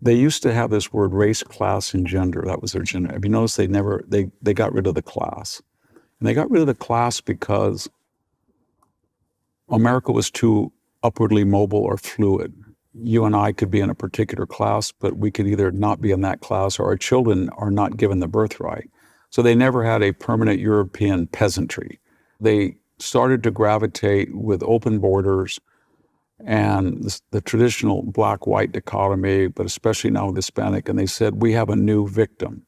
They used to have this word race, class, and gender. That was their gender. Have you noticed they got rid of the class? And they got rid of the class because America was too upwardly mobile or fluid. You and I could be in a particular class, but we could either not be in that class or our children are not given the birthright. So they never had a permanent European peasantry. They started to gravitate with open borders and the traditional black-white dichotomy, but especially now with Hispanic, and they said, we have a new victim.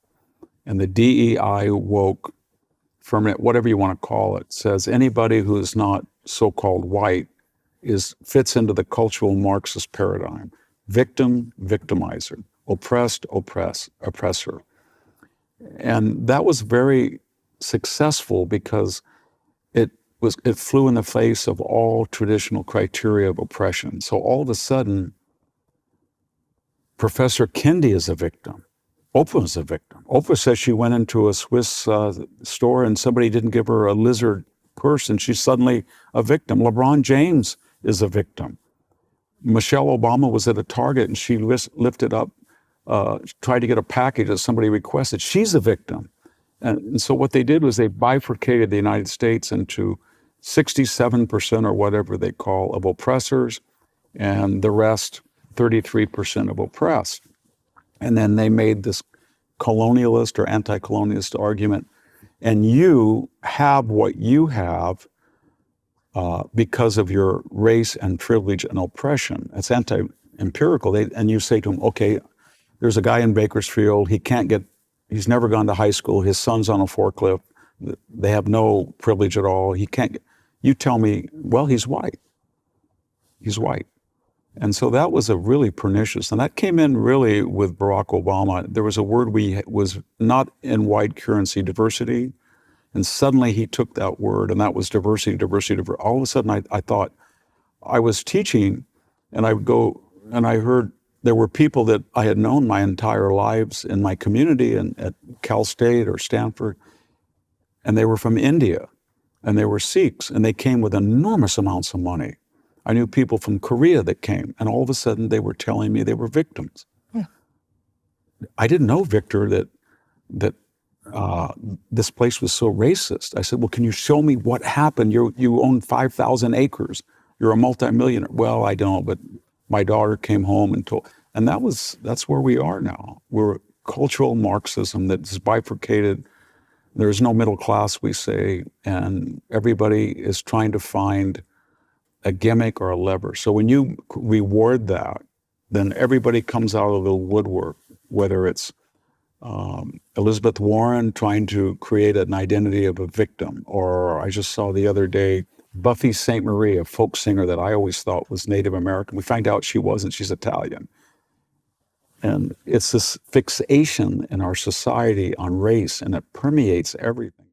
And the DEI woke, permanent, whatever you want to call it, says anybody who is not so-called white fits into the cultural Marxist paradigm. Victim, victimizer, oppressed, oppressor. And that was very successful because it flew in the face of all traditional criteria of oppression. So all of a sudden, Professor Kendi is a victim. Oprah is a victim. Oprah says she went into a Swiss store and somebody didn't give her a lizard purse and she's suddenly a victim. LeBron James is a victim. Michelle Obama was at a Target and she lifted up, tried to get a package that somebody requested. She's a victim. And so what they did was they bifurcated the United States into 67% or whatever they call of oppressors, and the rest, 33% of oppressed. And then they made this colonialist or anti-colonialist argument. And you have what you have because of your race and privilege and oppression. It's anti-empirical. And you say to them, okay, there's a guy in Bakersfield, he's never gone to high school, his son's on a forklift, they have no privilege at all, you tell me, well, he's white. He's white. And so that was a really pernicious, and that came in really with Barack Obama. There was a word was not in white currency, diversity, and suddenly he took that word, and that was diversity. All of a sudden I thought, I was teaching, and I would go, and I heard there were people that I had known my entire lives in my community and at Cal State or Stanford, and they were from India, and they were Sikhs, and they came with enormous amounts of money. I knew people from Korea that came, and all of a sudden they were telling me they were victims. Yeah. I didn't know, Victor, that this place was so racist. I said, well, can you show me what happened? You own 5,000 acres. You're a multimillionaire. Well, I don't, but my daughter came home and told, and that's where we are now. We're cultural Marxism that's bifurcated. There's no middle class, we say, and everybody is trying to find a gimmick or a lever. So when you reward that, then everybody comes out of the woodwork, whether it's Elizabeth Warren trying to create an identity of a victim, or I just saw the other day Buffy St. Marie, a folk singer that I always thought was Native American. We find out she wasn't, she's Italian. And it's this fixation in our society on race, and it permeates everything.